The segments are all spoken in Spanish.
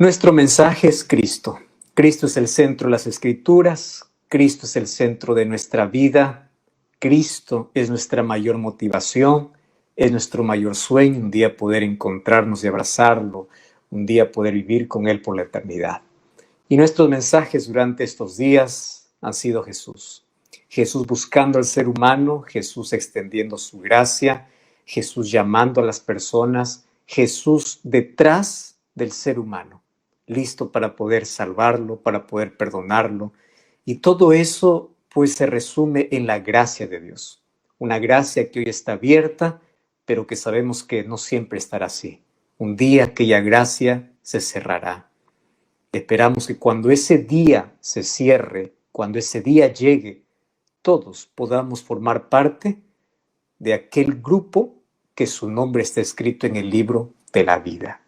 Nuestro mensaje es Cristo. Cristo es el centro de las Escrituras. Cristo es el centro de nuestra vida. Cristo es nuestra mayor motivación. Es nuestro mayor sueño, un día poder encontrarnos y abrazarlo, un día poder vivir con Él por la eternidad. Y nuestros mensajes durante estos días han sido Jesús. Jesús buscando al ser humano, Jesús extendiendo su gracia, Jesús llamando a las personas, Jesús detrás del ser humano, listo para poder salvarlo, para poder perdonarlo. Y todo eso pues se resume en la gracia de Dios. Una gracia que hoy está abierta, pero que sabemos que no siempre estará así. Un día aquella gracia se cerrará. Esperamos que cuando ese día se cierre, cuando ese día llegue, todos podamos formar parte de aquel grupo que su nombre está escrito en el libro de la vida.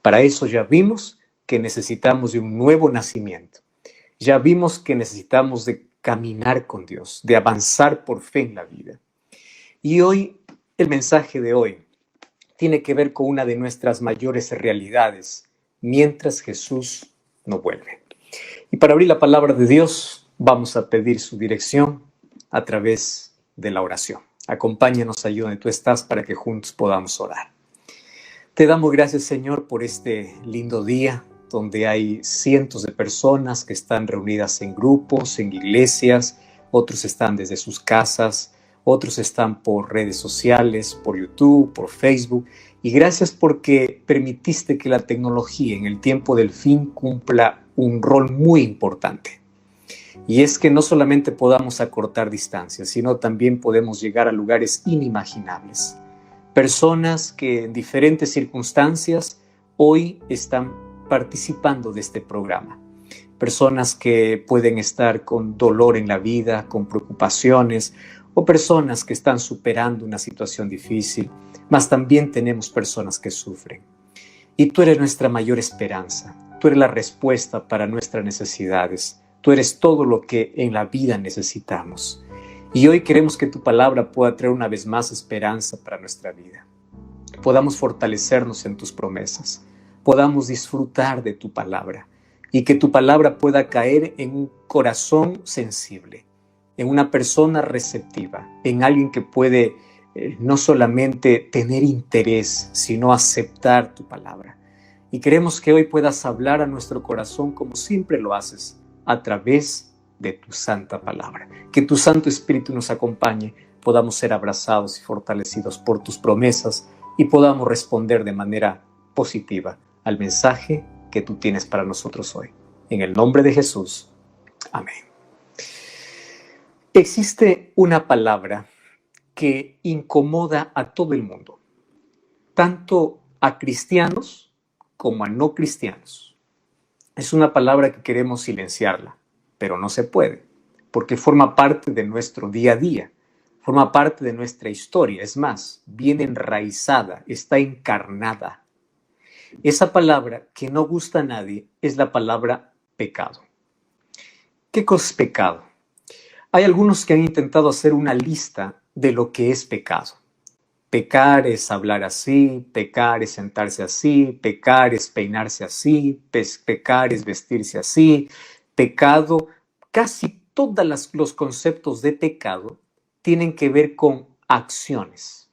Para eso ya vimos que necesitamos de un nuevo nacimiento. Ya vimos que necesitamos de caminar con Dios, de avanzar por fe en la vida. Y hoy, el mensaje de hoy tiene que ver con una de nuestras mayores realidades, mientras Jesús no vuelve. Y para abrir la palabra de Dios, vamos a pedir su dirección a través de la oración. Acompáñanos allí donde tú estás para que juntos podamos orar. Te damos gracias, Señor, por este lindo día donde hay cientos de personas que están reunidas en grupos, en iglesias, otros están desde sus casas, otros están por redes sociales, por YouTube, por Facebook. Y gracias porque permitiste que la tecnología en el tiempo del fin cumpla un rol muy importante. Y es que no solamente podamos acortar distancias, sino también podemos llegar a lugares inimaginables. Personas que en diferentes circunstancias hoy están participando de este programa. Personas que pueden estar con dolor en la vida, con preocupaciones, o personas que están superando una situación difícil, mas también tenemos personas que sufren. Y tú eres nuestra mayor esperanza, tú eres la respuesta para nuestras necesidades, tú eres todo lo que en la vida necesitamos. Y hoy queremos que tu palabra pueda traer una vez más esperanza para nuestra vida. Podamos fortalecernos en tus promesas, podamos disfrutar de tu palabra y que tu palabra pueda caer en un corazón sensible, en una persona receptiva, en alguien que puede no solamente tener interés, sino aceptar tu palabra. Y queremos que hoy puedas hablar a nuestro corazón como siempre lo haces, a través de tu santa palabra. Que tu Santo Espíritu nos acompañe, podamos ser abrazados y fortalecidos por tus promesas y podamos responder de manera positiva al mensaje que tú tienes para nosotros hoy. En el nombre de Jesús. Amén. Existe una palabra que incomoda a todo el mundo, tanto a cristianos como a no cristianos. Es una palabra que queremos silenciarla, pero no se puede, porque forma parte de nuestro día a día, forma parte de nuestra historia, es más, viene enraizada, está encarnada. Esa palabra que no gusta a nadie es la palabra pecado. ¿Qué cosa es pecado? Hay algunos que han intentado hacer una lista de lo que es pecado. Pecar es hablar así, pecar es sentarse así, pecar es peinarse así, pecar es vestirse así. Pecado, casi todos los conceptos de pecado tienen que ver con acciones.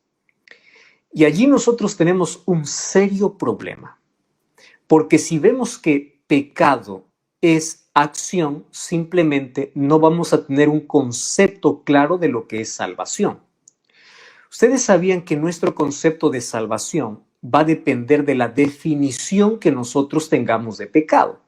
Y allí nosotros tenemos un serio problema, porque si vemos que pecado es acción, simplemente no vamos a tener un concepto claro de lo que es salvación. Ustedes sabían que nuestro concepto de salvación va a depender de la definición que nosotros tengamos de pecado.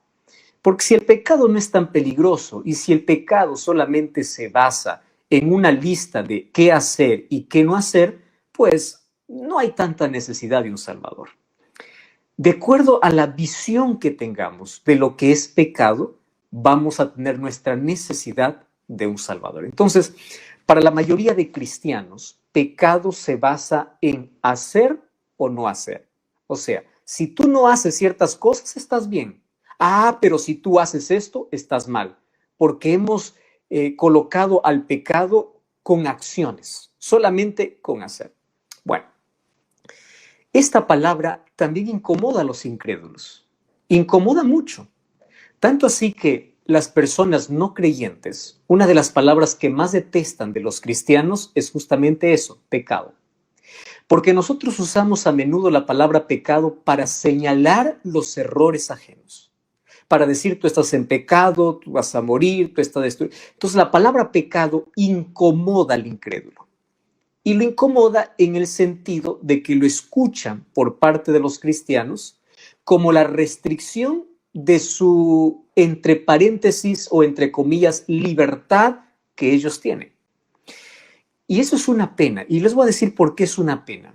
Porque si el pecado no es tan peligroso y si el pecado solamente se basa en una lista de qué hacer y qué no hacer, pues no hay tanta necesidad de un Salvador. De acuerdo a la visión que tengamos de lo que es pecado, vamos a tener nuestra necesidad de un Salvador. Entonces, para la mayoría de cristianos, pecado se basa en hacer o no hacer. O sea, si tú no haces ciertas cosas, estás bien. Ah, pero si tú haces esto, estás mal. Porque hemos colocado al pecado con acciones, solamente con hacer. Bueno, esta palabra también incomoda a los incrédulos. Incomoda mucho. Tanto así que las personas no creyentes, una de las palabras que más detestan de los cristianos es justamente eso, pecado. Porque nosotros usamos a menudo la palabra pecado para señalar los errores ajenos. Para decir, tú estás en pecado, tú vas a morir, tú estás destruido. Entonces la palabra pecado incomoda al incrédulo. Y lo incomoda en el sentido de que lo escuchan por parte de los cristianos como la restricción de su, entre paréntesis o entre comillas, libertad que ellos tienen. Y eso es una pena. Y les voy a decir por qué es una pena.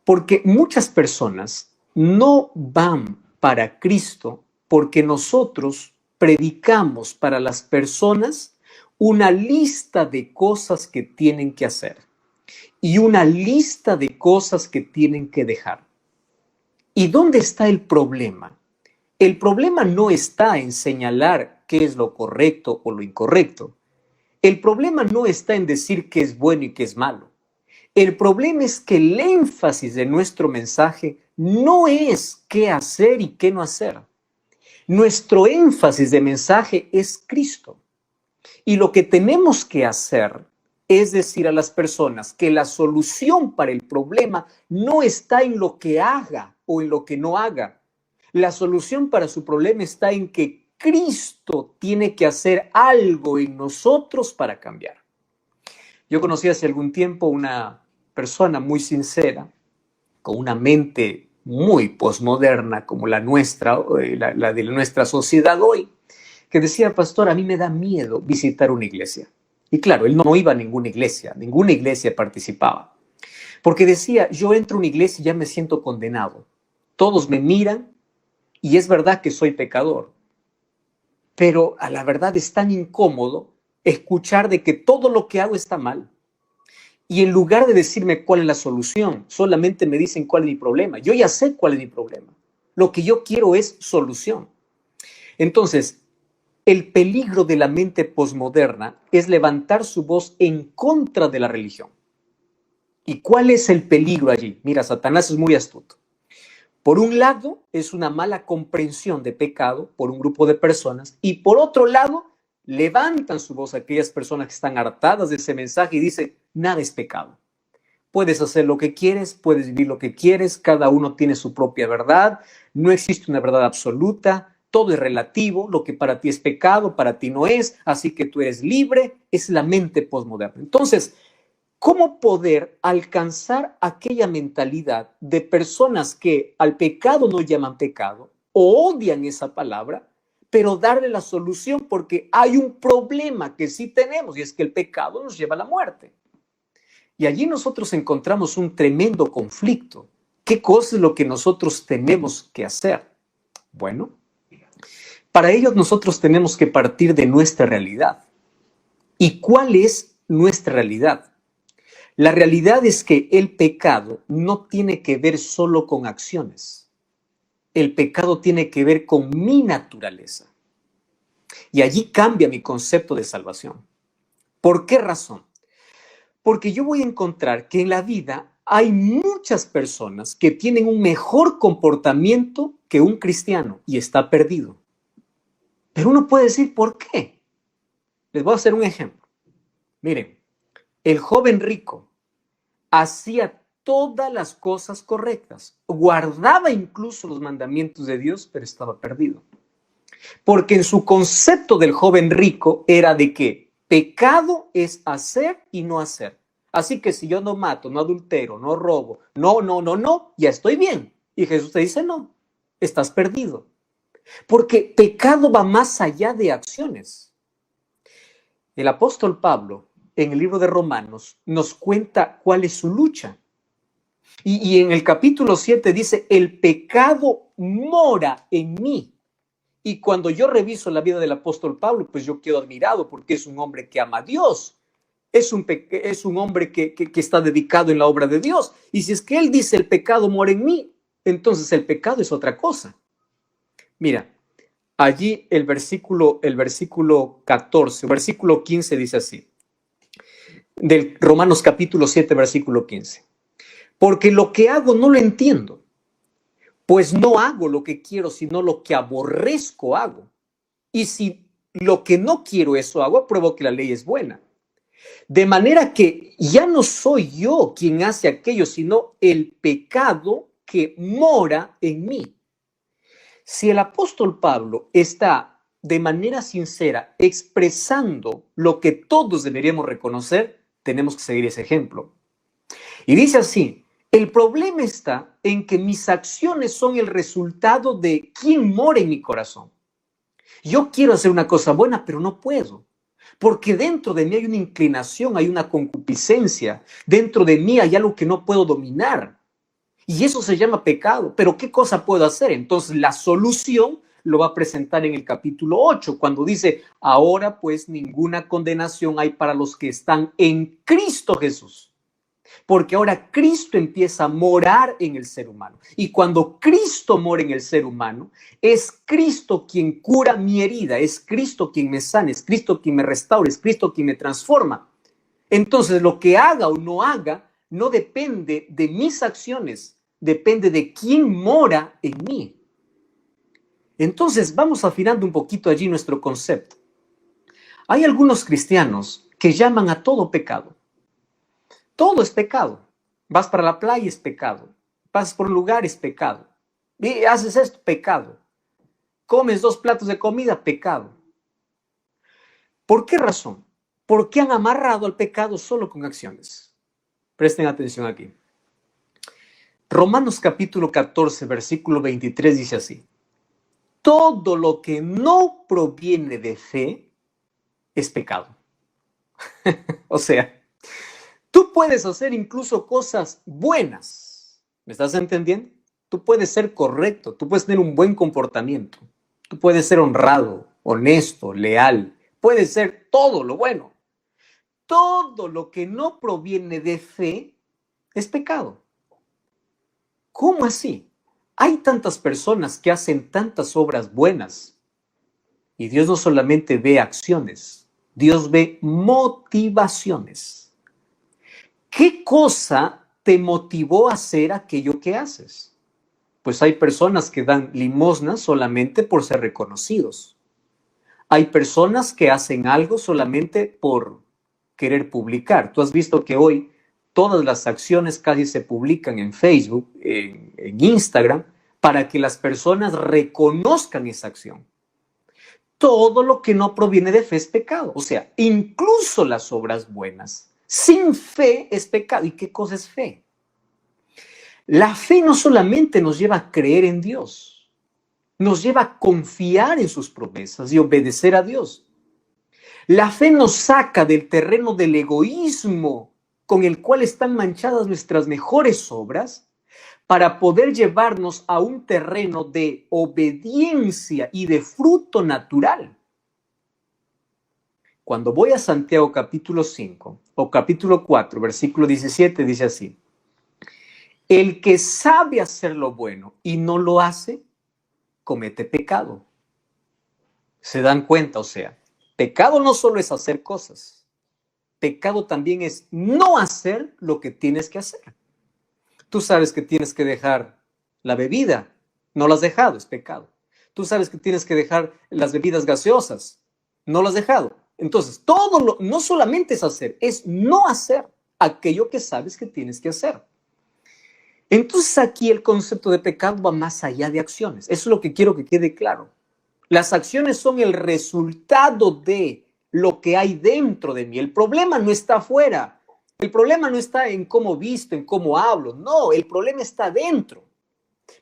Porque muchas personas no van para Cristo porque nosotros predicamos para las personas una lista de cosas que tienen que hacer y una lista de cosas que tienen que dejar. ¿Y dónde está el problema? El problema no está en señalar qué es lo correcto o lo incorrecto. El problema no está en decir qué es bueno y qué es malo. El problema es que el énfasis de nuestro mensaje no es qué hacer y qué no hacer. Nuestro énfasis de mensaje es Cristo. Y lo que tenemos que hacer es decir a las personas que la solución para el problema no está en lo que haga o en lo que no haga. La solución para su problema está en que Cristo tiene que hacer algo en nosotros para cambiar. Yo conocí hace algún tiempo una persona muy sincera, con una mente muy posmoderna como la nuestra, la de nuestra sociedad hoy, que decía, pastor, a mí me da miedo visitar una iglesia. Y claro, él no iba a ninguna iglesia participaba. Porque decía, yo entro a una iglesia y ya me siento condenado. Todos me miran y es verdad que soy pecador. Pero a la verdad es tan incómodo escuchar de que todo lo que hago está mal. Y en lugar de decirme cuál es la solución, solamente me dicen cuál es mi problema. Yo ya sé cuál es mi problema. Lo que yo quiero es solución. Entonces, el peligro de la mente posmoderna es levantar su voz en contra de la religión. ¿Y cuál es el peligro allí? Mira, Satanás es muy astuto. Por un lado, es una mala comprensión de pecado por un grupo de personas, y por otro lado, levantan su voz aquellas personas que están hartadas de ese mensaje y dicen, nada es pecado. Puedes hacer lo que quieres, puedes vivir lo que quieres, cada uno tiene su propia verdad, no existe una verdad absoluta, todo es relativo, lo que para ti es pecado, para ti no es, así que tú eres libre, es la mente posmoderna. Entonces, ¿cómo poder alcanzar aquella mentalidad de personas que al pecado no llaman pecado o odian esa palabra, pero darle la solución porque hay un problema que sí tenemos y es que el pecado nos lleva a la muerte? Y allí nosotros encontramos un tremendo conflicto. ¿Qué cosa es lo que nosotros tenemos que hacer? Bueno, para ello nosotros tenemos que partir de nuestra realidad. ¿Y cuál es nuestra realidad? La realidad es que el pecado no tiene que ver solo con acciones. El pecado tiene que ver con mi naturaleza. Y allí cambia mi concepto de salvación. ¿Por qué razón? Porque yo voy a encontrar que en la vida hay muchas personas que tienen un mejor comportamiento que un cristiano y está perdido. Pero uno puede decir, ¿por qué? Les voy a hacer un ejemplo. Miren, el joven rico hacía todas las cosas correctas, guardaba incluso los mandamientos de Dios, pero estaba perdido. Porque en su concepto del joven rico era de que pecado es hacer y no hacer. Así que si yo no mato, no adultero, no robo, no, ya estoy bien. Y Jesús te dice, no, estás perdido. Porque pecado va más allá de acciones. El apóstol Pablo, en el libro de Romanos, nos cuenta cuál es su lucha. Y en el capítulo 7 dice, el pecado mora en mí. Y cuando yo reviso la vida del apóstol Pablo, pues yo quedo admirado porque es un hombre que ama a Dios. Es un hombre que está dedicado en la obra de Dios. Y si es que él dice el pecado mora en mí, entonces el pecado es otra cosa. Mira, allí el versículo 14, versículo 15 dice así, del Romanos capítulo 7, versículo 15. Porque lo que hago no lo entiendo, Pues no hago lo que quiero, sino lo que aborrezco hago. Y si lo que no quiero eso hago, apruebo que la ley es buena. De manera que ya no soy yo quien hace aquello, sino el pecado que mora en mí. Si el apóstol Pablo está de manera sincera expresando lo que todos deberíamos reconocer, tenemos que seguir ese ejemplo. Y dice así: el problema está en que mis acciones son el resultado de quién mora en mi corazón. Yo quiero hacer una cosa buena, pero no puedo. Porque dentro de mí hay una inclinación, hay una concupiscencia. Dentro de mí hay algo que no puedo dominar. Y eso se llama pecado. Pero ¿qué cosa puedo hacer? Entonces la solución lo va a presentar en el capítulo 8, cuando dice: ahora pues ninguna condenación hay para los que están en Cristo Jesús. Porque ahora Cristo empieza a morar en el ser humano. Y cuando Cristo mora en el ser humano, es Cristo quien cura mi herida, es Cristo quien me sana, es Cristo quien me restaura, es Cristo quien me transforma. Entonces, lo que haga o no haga no depende de mis acciones, depende de quién mora en mí. Entonces, vamos afinando un poquito allí nuestro concepto. Hay algunos cristianos que llaman a todo pecado. Todo es pecado. Vas para la playa, es pecado. Pasas por un lugar, es pecado. Y haces esto, pecado. Comes 2 platos de comida, pecado. ¿Por qué razón? Porque han amarrado al pecado solo con acciones. Presten atención aquí. Romanos capítulo 14, versículo 23 dice así: todo lo que no proviene de fe es pecado. O sea, tú puedes hacer incluso cosas buenas. ¿Me estás entendiendo? Tú puedes ser correcto, tú puedes tener un buen comportamiento, tú puedes ser honrado, honesto, leal, puedes ser todo lo bueno. Todo lo que no proviene de fe es pecado. ¿Cómo así? Hay tantas personas que hacen tantas obras buenas y Dios no solamente ve acciones, Dios ve motivaciones. ¿Qué cosa te motivó a hacer aquello que haces? Pues hay personas que dan limosna solamente por ser reconocidos. Hay personas que hacen algo solamente por querer publicar. Tú has visto que hoy todas las acciones casi se publican en Facebook, en Instagram, para que las personas reconozcan esa acción. Todo lo que no proviene de fe es pecado. O sea, incluso las obras buenas. Sin fe es pecado. ¿Y qué cosa es fe? La fe no solamente nos lleva a creer en Dios, nos lleva a confiar en sus promesas y obedecer a Dios. La fe nos saca del terreno del egoísmo con el cual están manchadas nuestras mejores obras para poder llevarnos a un terreno de obediencia y de fruto natural. Cuando voy a Santiago capítulo 5 o capítulo 4, versículo 17, dice así: el que sabe hacer lo bueno y no lo hace, comete pecado. ¿Se dan cuenta? O sea, pecado no solo es hacer cosas, pecado también es no hacer lo que tienes que hacer. Tú sabes que tienes que dejar la bebida, no la has dejado, es pecado. Tú sabes que tienes que dejar las bebidas gaseosas, no las has dejado. Entonces, no solamente es hacer, es no hacer aquello que sabes que tienes que hacer. Entonces aquí el concepto de pecado va más allá de acciones. Eso es lo que quiero que quede claro. Las acciones son el resultado de lo que hay dentro de mí. El problema no está afuera. El problema no está en cómo visto, en cómo hablo. No, el problema está dentro.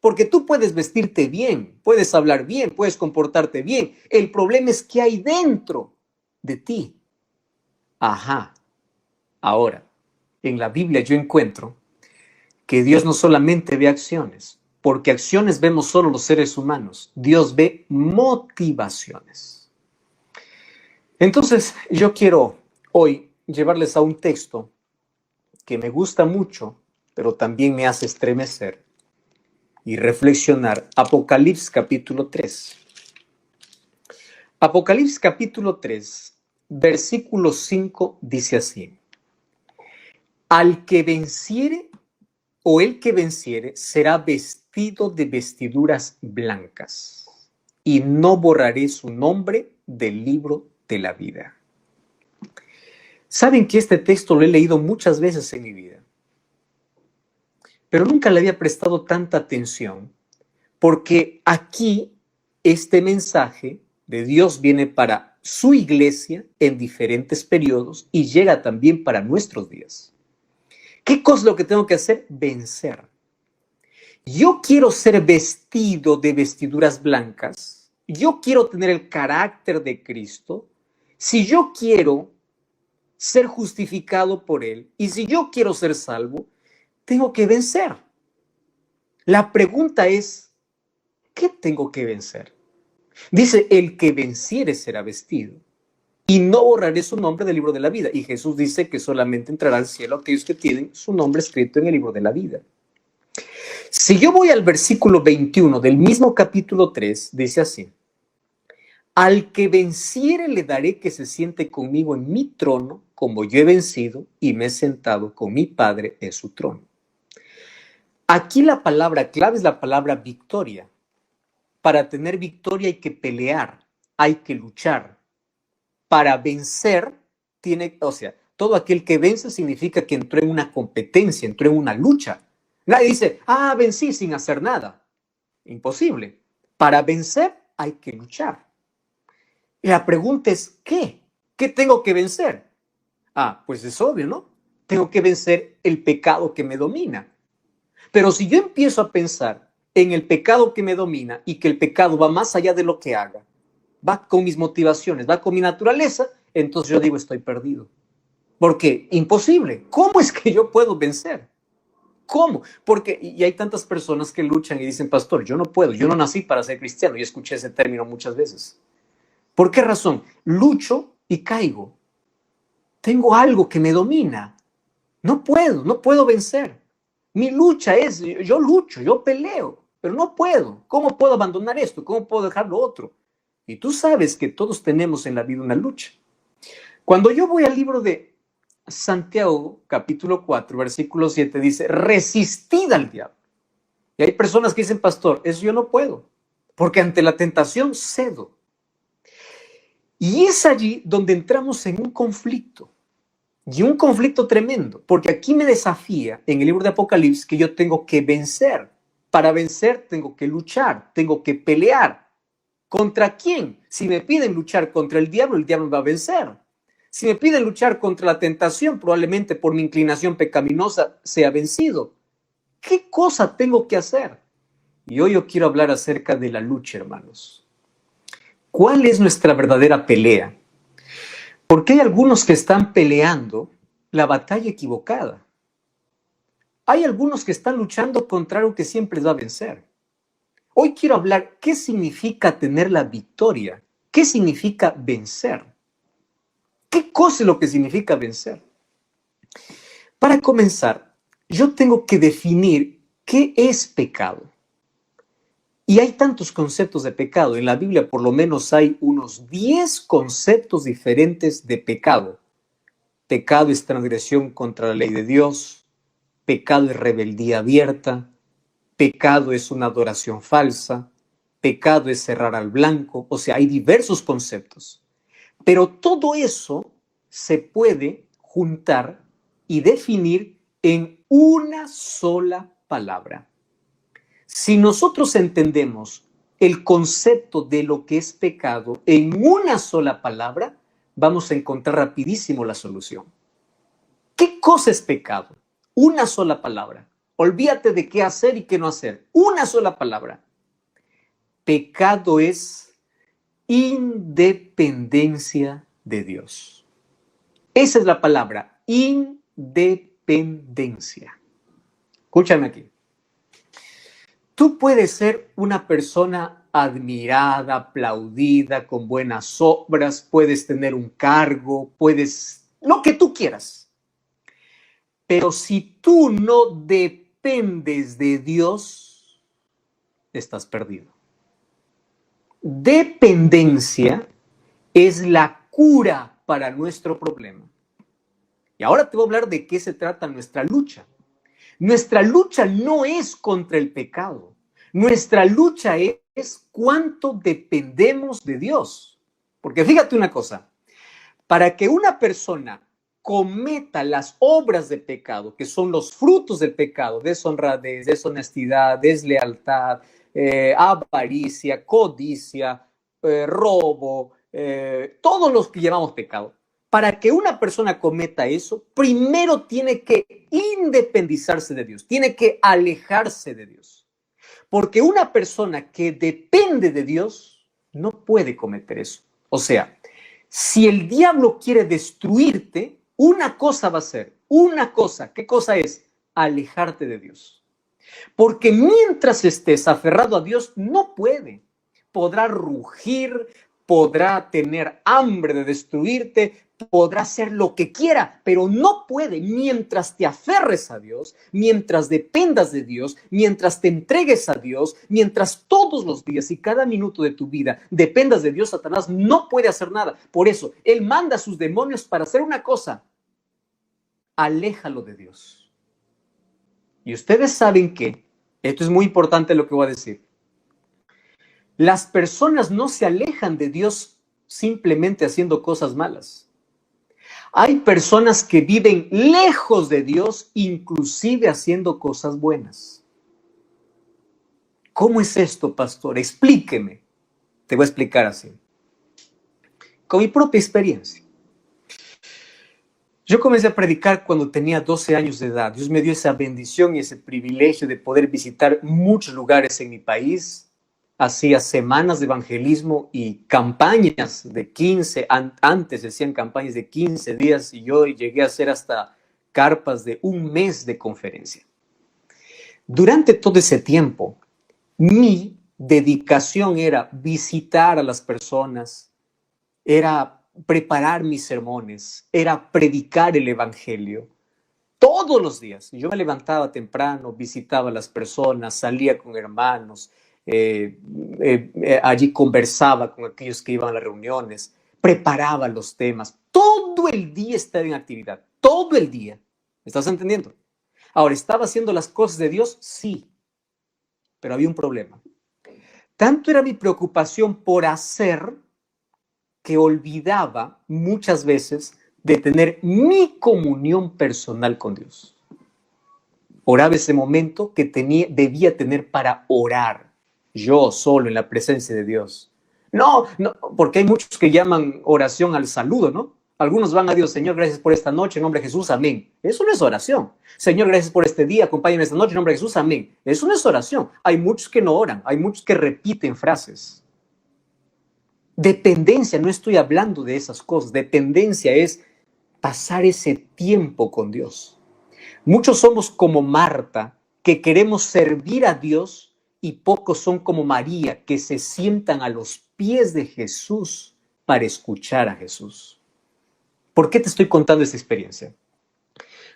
Porque tú puedes vestirte bien, puedes hablar bien, puedes comportarte bien. El problema es qué hay dentro de ti. Ajá. Ahora, en la Biblia yo encuentro que Dios no solamente ve acciones, porque acciones vemos solo los seres humanos. Dios ve motivaciones. Entonces, yo quiero hoy llevarles a un texto que me gusta mucho, pero también me hace estremecer y reflexionar. Apocalipsis capítulo 3. Apocalipsis capítulo 3, versículo 5 dice así: al que venciere, o el que venciere será vestido de vestiduras blancas, y no borraré su nombre del libro de la vida. Saben que este texto lo he leído muchas veces en mi vida, pero nunca le había prestado tanta atención, porque aquí este mensaje de Dios viene para su iglesia en diferentes periodos y llega también para nuestros días. ¿Qué cosa es lo que tengo que hacer? Vencer. Yo quiero ser vestido de vestiduras blancas. Yo quiero tener el carácter de Cristo. Si yo quiero ser justificado por Él y si yo quiero ser salvo, tengo que vencer. La pregunta es, ¿qué tengo que vencer? Dice, el que venciere será vestido, y no borraré su nombre del libro de la vida. Y Jesús dice que solamente entrará al cielo aquellos que tienen su nombre escrito en el libro de la vida. Si yo voy al versículo 21 del mismo capítulo 3, dice así: al que venciere le daré que se siente conmigo en mi trono, como yo he vencido y me he sentado con mi Padre en su trono. Aquí la palabra clave es la palabra victoria. Para tener victoria hay que pelear, hay que luchar. Para vencer, todo aquel que vence significa que entró en una competencia, entró en una lucha. Nadie dice, vencí sin hacer nada. Imposible. Para vencer hay que luchar. Y la pregunta es, ¿qué? ¿Qué tengo que vencer? Pues es obvio, ¿no? Tengo que vencer el pecado que me domina. Pero si yo empiezo a pensar en el pecado que me domina y que el pecado va más allá de lo que haga, va con mis motivaciones, va con mi naturaleza, entonces yo digo, estoy perdido. ¿Por qué? Imposible. ¿Cómo es que yo puedo vencer? ¿Cómo? Porque, y hay tantas personas que luchan y dicen, pastor, yo no puedo, yo no nací para ser cristiano. Yo escuché ese término muchas veces. ¿Por qué razón? Lucho y caigo. Tengo algo que me domina. No puedo vencer. Mi lucha es, yo lucho, yo peleo, pero no puedo. ¿Cómo puedo abandonar esto? ¿Cómo puedo dejar lo otro? Y tú sabes que todos tenemos en la vida una lucha. Cuando yo voy al libro de Santiago, capítulo 4, versículo 7, dice, resistid al diablo. Y hay personas que dicen, pastor, eso yo no puedo, porque ante la tentación cedo. Y es allí donde entramos en un conflicto. Y un conflicto tremendo, porque aquí me desafía en el libro de Apocalipsis que yo tengo que vencer. Para vencer tengo que luchar, tengo que pelear. ¿Contra quién? Si me piden luchar contra el diablo me va a vencer. Si me piden luchar contra la tentación, probablemente por mi inclinación pecaminosa sea vencido. ¿Qué cosa tengo que hacer? Y hoy yo quiero hablar acerca de la lucha, hermanos. ¿Cuál es nuestra verdadera pelea? Porque hay algunos que están peleando la batalla equivocada. Hay algunos que están luchando contra algo que siempre les va a vencer. Hoy quiero hablar qué significa tener la victoria, qué significa vencer. ¿Qué cosa es lo que significa vencer? Para comenzar, yo tengo que definir qué es pecado. Y hay tantos conceptos de pecado. En la Biblia por lo menos hay unos 10 conceptos diferentes de pecado. Pecado es transgresión contra la ley de Dios. Pecado es rebeldía abierta. Pecado es una adoración falsa. Pecado es cerrar al blanco. O sea, hay diversos conceptos. Pero todo eso se puede juntar y definir en una sola palabra. Si nosotros entendemos el concepto de lo que es pecado en una sola palabra, vamos a encontrar rapidísimo la solución. ¿Qué cosa es pecado? Una sola palabra. Olvídate de qué hacer y qué no hacer. Una sola palabra. Pecado es independencia de Dios. Esa es la palabra, independencia. Escúchame aquí. Tú puedes ser una persona admirada, aplaudida, con buenas obras, puedes tener un cargo, puedes, lo que tú quieras. Pero si tú no dependes de Dios, estás perdido. Dependencia es la cura para nuestro problema. Y ahora te voy a hablar de qué se trata nuestra lucha. Nuestra lucha no es contra el pecado. Nuestra lucha es cuánto dependemos de Dios. Porque fíjate una cosa, para que una persona cometa las obras de pecado, que son los frutos del pecado, deshonradez, deshonestidad, deslealtad, avaricia, codicia, robo, todos los que llamamos pecado. Para que una persona cometa eso, primero tiene que independizarse de Dios, tiene que alejarse de Dios. Porque una persona que depende de Dios no puede cometer eso. O sea, si el diablo quiere destruirte, una cosa va a ser, una cosa, ¿qué cosa es? Alejarte de Dios. Porque mientras estés aferrado a Dios, no puede. Podrá rugir, podrá tener hambre de destruirte, podrá hacer lo que quiera, pero no puede. Mientras te aferres a Dios, mientras dependas de Dios, mientras te entregues a Dios, mientras todos los días y cada minuto de tu vida dependas de Dios, Satanás no puede hacer nada. Por eso, él manda a sus demonios para hacer una cosa: aléjalo de Dios. Y ustedes saben que, esto es muy importante lo que voy a decir, las personas no se alejan de Dios simplemente haciendo cosas malas. Hay personas que viven lejos de Dios, inclusive haciendo cosas buenas. ¿Cómo es esto, pastor? Explíqueme. Te voy a explicar así. Con mi propia experiencia. Yo comencé a predicar cuando tenía 12 años de edad. Dios me dio esa bendición y ese privilegio de poder visitar muchos lugares en mi país. Hacía semanas de evangelismo y campañas de 15, antes decían campañas de 15 días, y yo llegué a hacer hasta carpas de un mes de conferencia. Durante todo ese tiempo, mi dedicación era visitar a las personas, era preparar mis sermones, era predicar el evangelio. Todos los días. Yo me levantaba temprano, visitaba a las personas, salía con hermanos, allí conversaba con aquellos que iban a las reuniones, preparaba los temas. Todo el día estaba en actividad, todo el día. ¿Me estás entendiendo? Ahora, ¿estaba haciendo las cosas de Dios? Sí, pero había un problema. Tanto era mi preocupación por hacer que olvidaba muchas veces de tener mi comunión personal con Dios. Oraba ese momento que debía tener para orar, yo solo en la presencia de Dios. No, porque hay muchos que llaman oración al saludo, ¿no? Algunos van a Dios: Señor, gracias por esta noche, en nombre de Jesús, amén. Eso no es oración. Señor, gracias por este día, acompáñame esta noche, en nombre de Jesús, amén. Eso no es oración. Hay muchos que no oran, hay muchos que repiten frases. Dependencia, no estoy hablando de esas cosas. Dependencia es pasar ese tiempo con Dios. Muchos somos como Marta, que queremos servir a Dios, y pocos son como María, que se sientan a los pies de Jesús para escuchar a Jesús. ¿Por qué te estoy contando esta experiencia?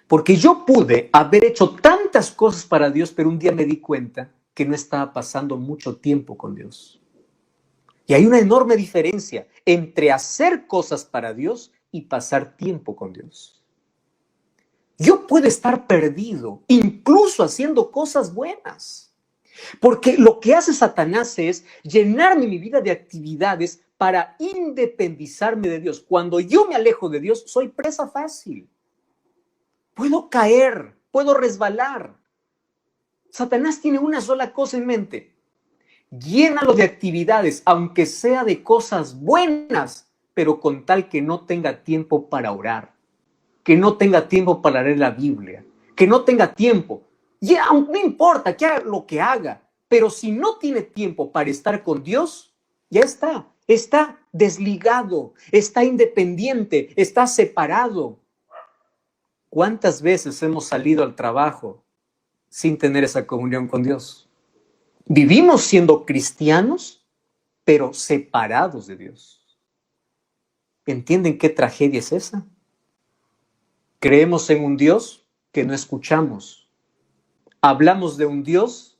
Porque yo pude haber hecho tantas cosas para Dios, pero un día me di cuenta que no estaba pasando mucho tiempo con Dios. Y hay una enorme diferencia entre hacer cosas para Dios y pasar tiempo con Dios. Yo puedo estar perdido, incluso haciendo cosas buenas. Porque lo que hace Satanás es llenarme mi vida de actividades para independizarme de Dios. Cuando yo me alejo de Dios, soy presa fácil. Puedo caer, puedo resbalar. Satanás tiene una sola cosa en mente: llénalo de actividades, aunque sea de cosas buenas, pero con tal que no tenga tiempo para orar, que no tenga tiempo para leer la Biblia, que no tenga tiempo. Ya, no importa que haga lo que haga, pero si no tiene tiempo para estar con Dios, ya está desligado, está independiente, está separado. ¿Cuántas veces hemos salido al trabajo sin tener esa comunión con Dios? Vivimos siendo cristianos, pero separados de Dios. ¿Entienden qué tragedia es esa? Creemos en un Dios que no escuchamos. Hablamos de un Dios,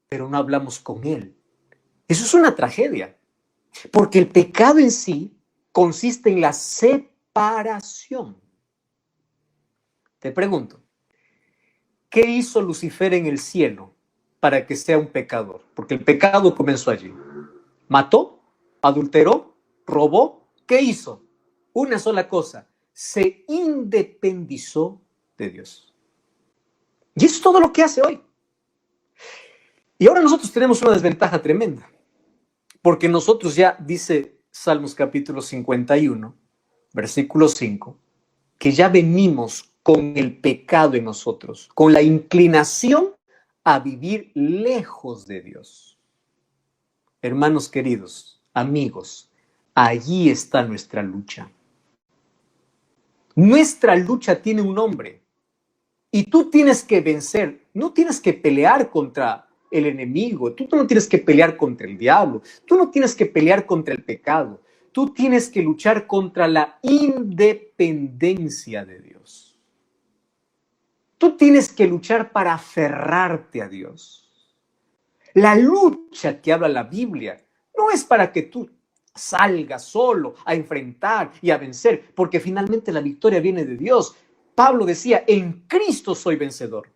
pero no hablamos con Él. Eso es una tragedia, porque el pecado en sí consiste en la separación. Te pregunto, ¿Qué hizo Lucifer en el cielo para que sea un pecador? Porque el pecado comenzó allí. Mató, adulteró, robó. ¿Qué hizo? Una sola cosa. Se independizó de Dios. Y eso es todo lo que hace hoy. Y ahora nosotros tenemos una desventaja tremenda. Porque nosotros ya, dice Salmos capítulo 51, versículo 5, que ya venimos con el pecado en nosotros, con la inclinación a vivir lejos de Dios. Hermanos queridos, amigos, allí está nuestra lucha. Nuestra lucha tiene un nombre y tú tienes que vencer, no tienes que pelear contra el enemigo, tú no tienes que pelear contra el diablo, tú no tienes que pelear contra el pecado, tú tienes que luchar contra la independencia de Dios. Tú tienes que luchar para aferrarte a Dios. La lucha que habla la Biblia no es para que tú salgas solo a enfrentar y a vencer, porque finalmente la victoria viene de Dios. Pablo decía, en Cristo soy vencedor.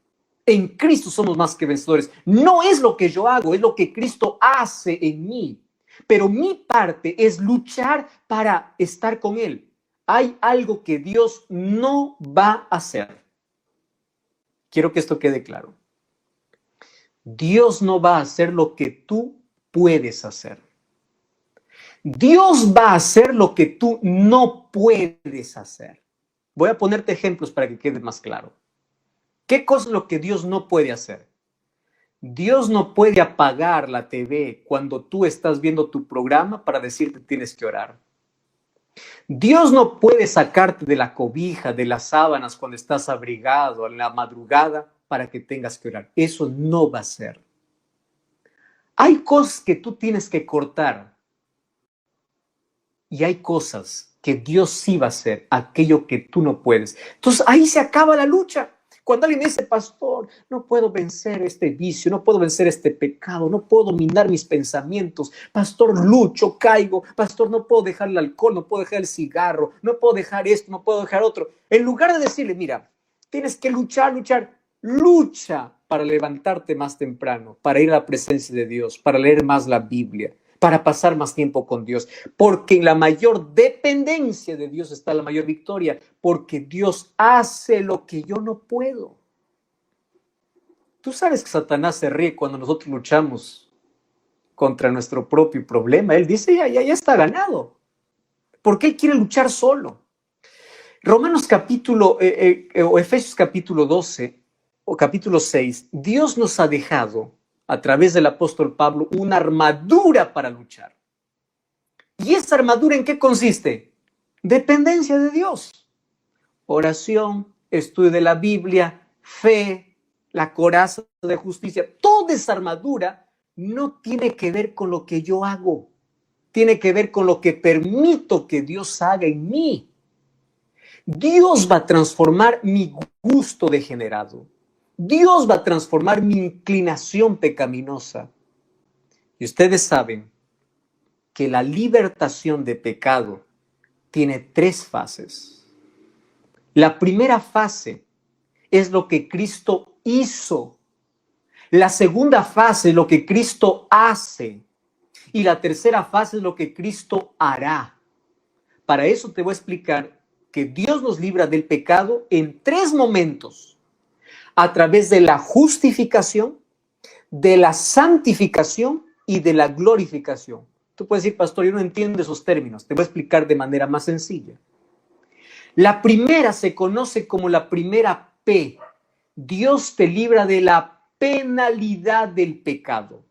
En Cristo somos más que vencedores. No es lo que yo hago, es lo que Cristo hace en mí. Pero mi parte es luchar para estar con Él. Hay algo que Dios no va a hacer. Quiero que esto quede claro. Dios no va a hacer lo que tú puedes hacer. Dios va a hacer lo que tú no puedes hacer. Voy a ponerte ejemplos para que quede más claro. ¿Qué cosa es lo que Dios no puede hacer? Dios no puede apagar la TV cuando tú estás viendo tu programa para decirte tienes que orar. Dios no puede sacarte de la cobija, de las sábanas cuando estás abrigado en la madrugada para que tengas que orar. Eso no va a ser. Hay cosas que tú tienes que cortar y hay cosas que Dios sí va a hacer, aquello que tú no puedes. Entonces ahí se acaba la lucha. Cuando alguien me dice, pastor, no puedo vencer este vicio, no puedo vencer este pecado, no puedo dominar mis pensamientos, pastor, lucho, caigo, pastor, no puedo dejar el alcohol, no puedo dejar el cigarro, no puedo dejar esto, no puedo dejar otro. En lugar de decirle, mira, tienes que luchar, lucha para levantarte más temprano, para ir a la presencia de Dios, para leer más la Biblia, para pasar más tiempo con Dios, porque en la mayor dependencia de Dios está la mayor victoria, porque Dios hace lo que yo no puedo. Tú sabes que Satanás se ríe cuando nosotros luchamos contra nuestro propio problema. Él dice, ya está ganado, porque él quiere luchar solo. Romanos capítulo, o Efesios capítulo 12, o capítulo 6, Dios nos ha dejado a través del apóstol Pablo una armadura para luchar. ¿Y esa armadura en qué consiste? Dependencia de Dios. Oración, estudio de la Biblia, fe, la coraza de justicia. Toda esa armadura no tiene que ver con lo que yo hago. Tiene que ver con lo que permito que Dios haga en mí. Dios va a transformar mi gusto degenerado. Dios va a transformar mi inclinación pecaminosa. Y ustedes saben que la libertación de pecado tiene 3 fases. La primera fase es lo que Cristo hizo. La segunda fase es lo que Cristo hace. Y la tercera fase es lo que Cristo hará. Para eso te voy a explicar que Dios nos libra del pecado en 3 momentos. A través de la justificación, de la santificación y de la glorificación. Tú puedes decir, pastor, yo no entiendo esos términos. Te voy a explicar de manera más sencilla. La primera se conoce como la primera P. Dios te libra de la penalidad del pecado.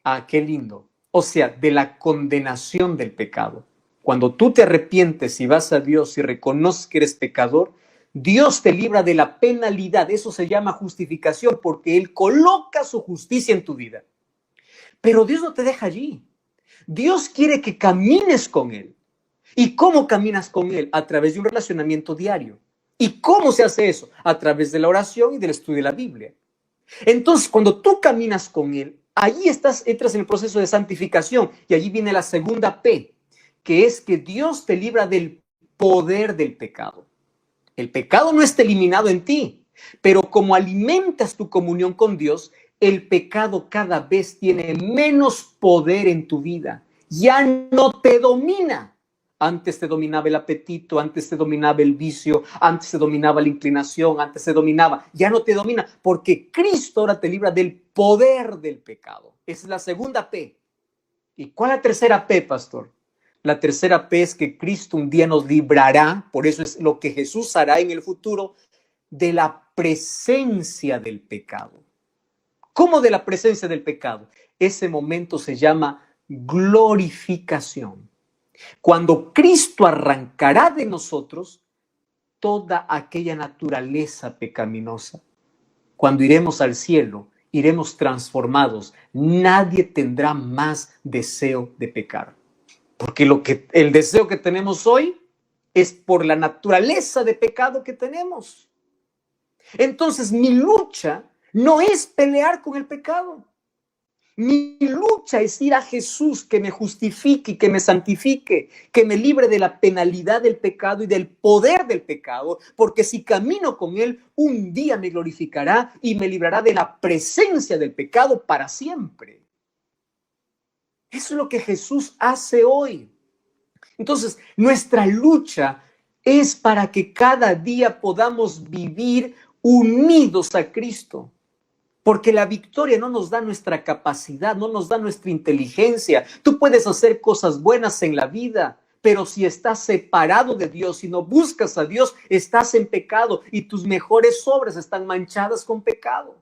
Ah, qué lindo. O sea, de la condenación del pecado. Cuando tú te arrepientes y vas a Dios y reconoces que eres pecador, Dios te libra de la penalidad. Eso se llama justificación porque Él coloca su justicia en tu vida. Pero Dios no te deja allí. Dios quiere que camines con Él. ¿Y cómo caminas con Él? A través de un relacionamiento diario. ¿Y cómo se hace eso? A través de la oración y del estudio de la Biblia. Entonces, cuando tú caminas con Él, allí entras en el proceso de santificación y allí viene la segunda P, que es que Dios te libra del poder del pecado. El pecado no está eliminado en ti, Pero como alimentas tu comunión con Dios, el pecado cada vez tiene menos poder en tu vida. Ya no te domina. Antes te dominaba el apetito, antes te dominaba el vicio, antes te dominaba la inclinación, antes te dominaba. Ya no te domina porque Cristo ahora te libra del poder del pecado. Esa es la segunda P. ¿Y cuál es la tercera P, pastor? La tercera P es que Cristo un día nos librará, por eso es lo que Jesús hará en el futuro, de la presencia del pecado. ¿Cómo de la presencia del pecado? Ese momento se llama glorificación. Cuando Cristo arrancará de nosotros toda aquella naturaleza pecaminosa. Cuando iremos al cielo, iremos transformados. Nadie tendrá más deseo de pecar. Porque el deseo que tenemos hoy es por la naturaleza de pecado que tenemos. Entonces, mi lucha no es pelear con el pecado. Mi lucha es ir a Jesús que me justifique y que me santifique, que me libre de la penalidad del pecado y del poder del pecado, porque si camino con Él, un día me glorificará y me librará de la presencia del pecado para siempre. Eso es lo que Jesús hace hoy. Entonces, nuestra lucha es para que cada día podamos vivir unidos a Cristo. Porque la victoria no nos da nuestra capacidad, no nos da nuestra inteligencia. Tú puedes hacer cosas buenas en la vida, pero si estás separado de Dios y no buscas a Dios, estás en pecado y tus mejores obras están manchadas con pecado.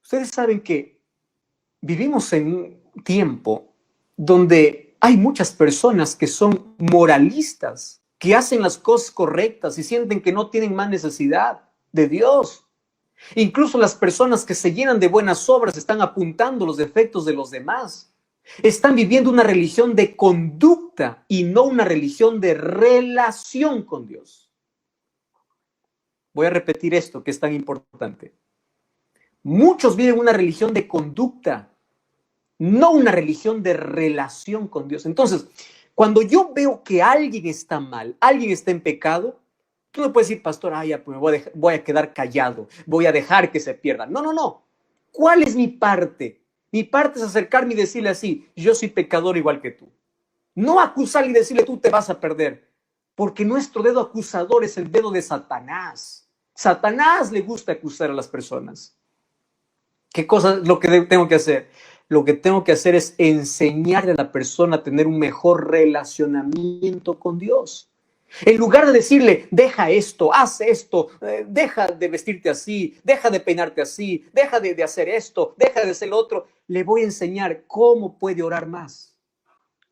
Ustedes saben que vivimos en un tiempo donde hay muchas personas que son moralistas, que hacen las cosas correctas y sienten que no tienen más necesidad de Dios. Incluso las personas que se llenan de buenas obras están apuntando los defectos de los demás. Están viviendo una religión de conducta y no una religión de relación con Dios. Voy a repetir esto que es tan importante. Muchos viven una religión de conducta, no una religión de relación con Dios. Entonces, cuando yo veo que alguien está mal, alguien está en pecado, tú no puedes decir, pastor, ya, pues voy a quedar callado, voy a dejar que se pierda. No, no, no. ¿Cuál es mi parte? Mi parte es acercarme y decirle así, yo soy pecador igual que tú. No acusarle y decirle, tú te vas a perder. Porque nuestro dedo acusador es el dedo de Satanás. Satanás le gusta acusar a las personas. ¿Qué cosa es lo que tengo que hacer? Lo que tengo que hacer es enseñarle a la persona a tener un mejor relacionamiento con Dios. En lugar de decirle, deja esto, haz esto, deja de vestirte así, deja de peinarte así, deja de hacer esto, deja de hacer lo otro, le voy a enseñar cómo puede orar más,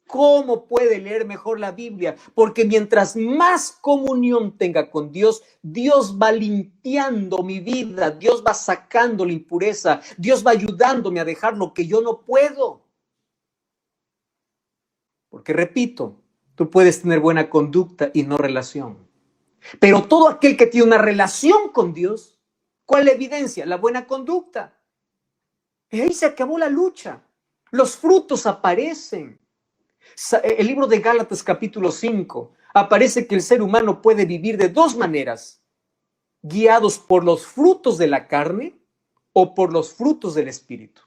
cómo puede leer mejor la Biblia, porque mientras más comunión tenga con Dios, Dios va limpiando mi vida, Dios va sacando la impureza, Dios va ayudándome a dejar lo que yo no puedo. Porque repito, tú puedes tener buena conducta y no relación. Pero todo aquel que tiene una relación con Dios, ¿cuál es la evidencia? La buena conducta. Y ahí se acabó la lucha. Los frutos aparecen. El libro de Gálatas capítulo 5 aparece que el ser humano puede vivir de dos maneras, guiados por los frutos de la carne o por los frutos del espíritu.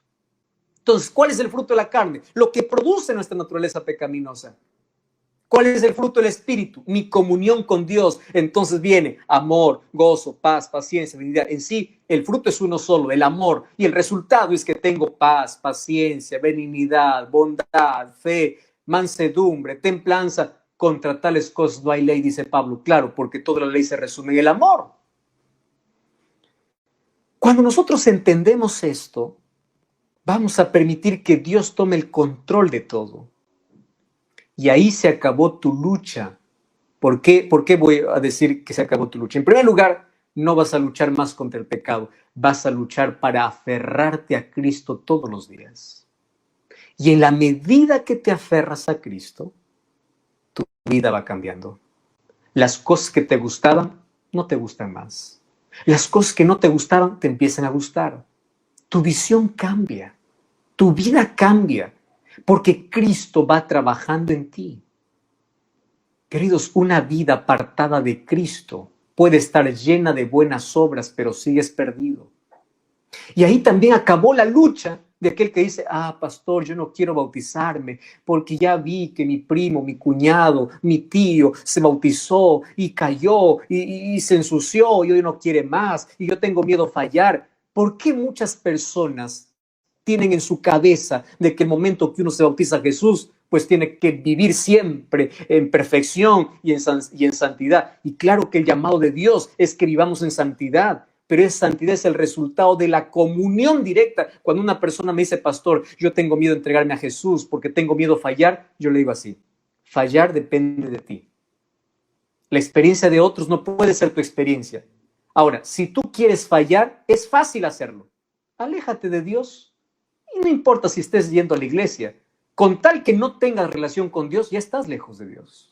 Entonces, ¿cuál es el fruto de la carne? Lo que produce nuestra naturaleza pecaminosa. ¿Cuál es el fruto del Espíritu? Mi comunión con Dios. Entonces viene amor, gozo, paz, paciencia, benignidad. En sí, el fruto es uno solo, el amor. Y el resultado es que tengo paz, paciencia, benignidad, bondad, fe, mansedumbre, templanza. Contra tales cosas no hay ley, dice Pablo. Claro, porque toda la ley se resume en el amor. Cuando nosotros entendemos esto, vamos a permitir que Dios tome el control de todo. Y ahí se acabó tu lucha. ¿Por qué voy a decir que se acabó tu lucha? En primer lugar, no vas a luchar más contra el pecado. Vas a luchar para aferrarte a Cristo todos los días. Y en la medida que te aferras a Cristo, tu vida va cambiando. Las cosas que te gustaban, no te gustan más. Las cosas que no te gustaban, te empiezan a gustar. Tu visión cambia. Tu vida cambia. Porque Cristo va trabajando en ti. Queridos, una vida apartada de Cristo puede estar llena de buenas obras, pero sigues perdido. Y ahí también acabó la lucha de aquel que dice, pastor, yo no quiero bautizarme porque ya vi que mi primo, mi cuñado, mi tío se bautizó y cayó y se ensució y hoy no quiere más y yo tengo miedo a fallar. ¿Por qué muchas personas tienen en su cabeza de que el momento que uno se bautiza a Jesús, pues tiene que vivir siempre en perfección y en santidad? Y claro que el llamado de Dios es que vivamos en santidad, pero esa santidad es el resultado de la comunión directa. Cuando una persona me dice, pastor, yo tengo miedo de entregarme a Jesús porque tengo miedo a fallar, yo le digo así, fallar depende de ti. La experiencia de otros no puede ser tu experiencia. Ahora, si tú quieres fallar, es fácil hacerlo. Aléjate de Dios y no importa si estés yendo a la iglesia. Con tal que no tengas relación con Dios, ya estás lejos de Dios.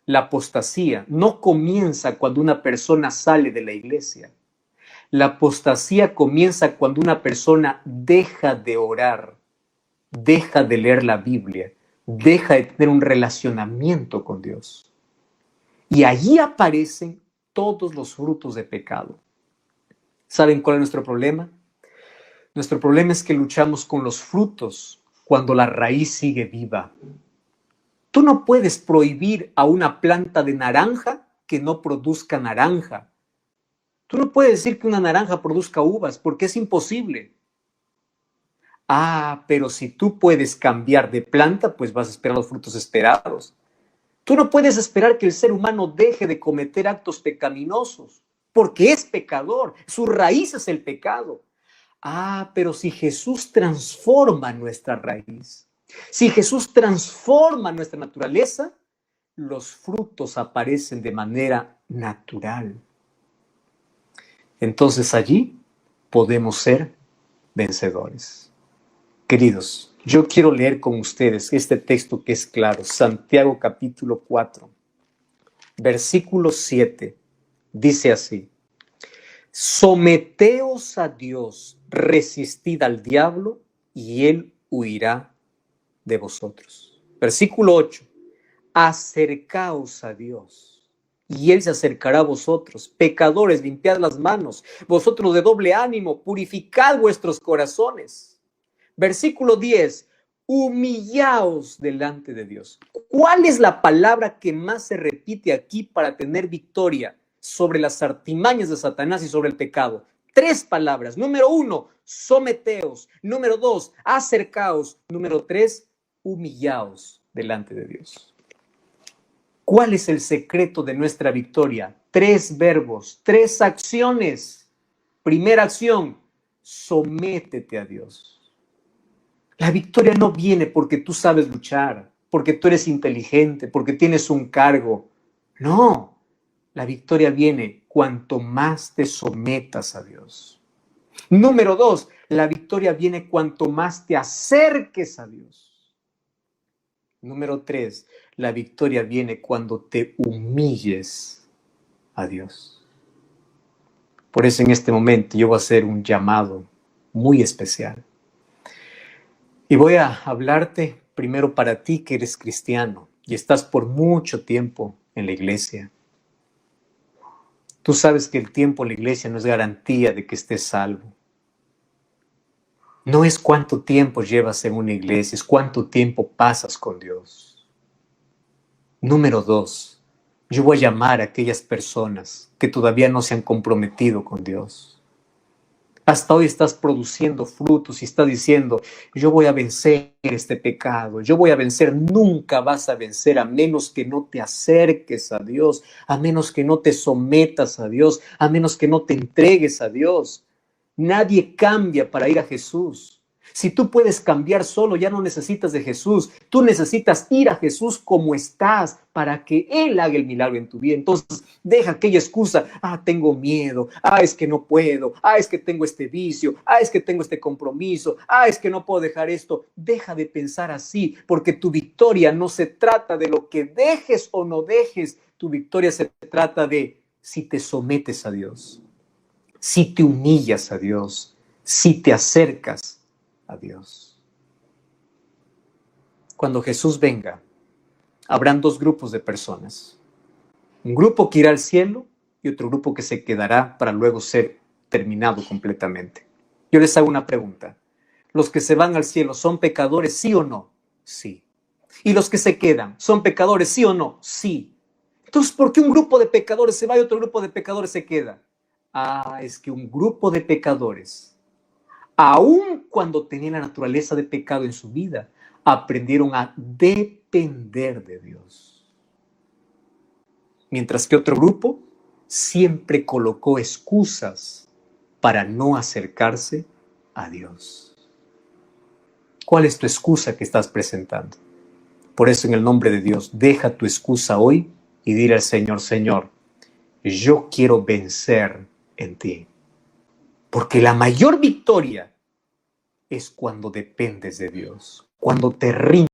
La apostasía no comienza cuando una persona sale de la iglesia. La apostasía comienza cuando una persona deja de orar, deja de leer la Biblia, deja de tener un relacionamiento con Dios. Y allí aparecen todos los frutos de pecado. ¿Saben cuál es nuestro problema? Nuestro problema es que luchamos con los frutos cuando la raíz sigue viva. Tú no puedes prohibir a una planta de naranja que no produzca naranja. Tú no puedes decir que una naranja produzca uvas porque es imposible. Pero si tú puedes cambiar de planta, pues vas a esperar los frutos esperados. Tú no puedes esperar que el ser humano deje de cometer actos pecaminosos porque es pecador. Su raíz es el pecado. Pero si Jesús transforma nuestra raíz, si Jesús transforma nuestra naturaleza, los frutos aparecen de manera natural. Entonces allí podemos ser vencedores. Queridos, yo quiero leer con ustedes este texto que es claro, Santiago capítulo 4, versículo 7, dice así: someteos a Dios, resistid al diablo y él huirá de vosotros. Versículo 8, acercaos a Dios y él se acercará a vosotros. Pecadores, limpiad las manos, vosotros de doble ánimo, purificad vuestros corazones. Versículo 10, humillaos delante de Dios. ¿Cuál es la palabra que más se repite aquí para tener victoria sobre las artimañas de Satanás y sobre el pecado? 3 palabras. Número 1, someteos. Número 2, acercaos. Número 3, humillaos delante de Dios. ¿Cuál es el secreto de nuestra victoria? 3 verbos, 3 acciones. Primera acción, sométete a Dios. La victoria no viene porque tú sabes luchar, porque tú eres inteligente, porque tienes un cargo. No, la victoria viene cuanto más te sometas a Dios. Número 2, la victoria viene cuanto más te acerques a Dios. Número 3, la victoria viene cuando te humilles a Dios. Por eso en este momento yo voy a hacer un llamado muy especial. Y voy a hablarte primero para ti que eres cristiano y estás por mucho tiempo en la iglesia. Tú sabes que el tiempo en la iglesia no es garantía de que estés salvo. No es cuánto tiempo llevas en una iglesia, es cuánto tiempo pasas con Dios. Número 2, yo voy a llamar a aquellas personas que todavía no se han comprometido con Dios. Hasta hoy estás produciendo frutos y estás diciendo, yo voy a vencer este pecado, yo voy a vencer. Nunca vas a vencer a menos que no te acerques a Dios, a menos que no te sometas a Dios, a menos que no te entregues a Dios. Nadie cambia para ir a Jesús. Si tú puedes cambiar solo, ya no necesitas de Jesús. Tú necesitas ir a Jesús como estás para que Él haga el milagro en tu vida. Entonces, deja aquella excusa. Tengo miedo. Es que no puedo. Es que tengo este vicio. Es que tengo este compromiso. Es que no puedo dejar esto. Deja de pensar así, porque tu victoria no se trata de lo que dejes o no dejes. Tu victoria se trata de si te sometes a Dios, si te humillas a Dios, si te acercas a Dios. Cuando Jesús venga, habrán 2 grupos de personas. Un grupo que irá al cielo y otro grupo que se quedará para luego ser terminado completamente. Yo les hago una pregunta. ¿Los que se van al cielo son pecadores, sí o no? Sí. ¿Y los que se quedan son pecadores, sí o no? Sí. Entonces, ¿por qué un grupo de pecadores se va y otro grupo de pecadores se queda? Es que un grupo de pecadores, aun cuando tenían la naturaleza de pecado en su vida, aprendieron a depender de Dios. Mientras que otro grupo siempre colocó excusas para no acercarse a Dios. ¿Cuál es tu excusa que estás presentando? Por eso, en el nombre de Dios, deja tu excusa hoy y dile al Señor, Señor, yo quiero vencer en ti. Porque la mayor victoria es cuando dependes de Dios, cuando te rindes.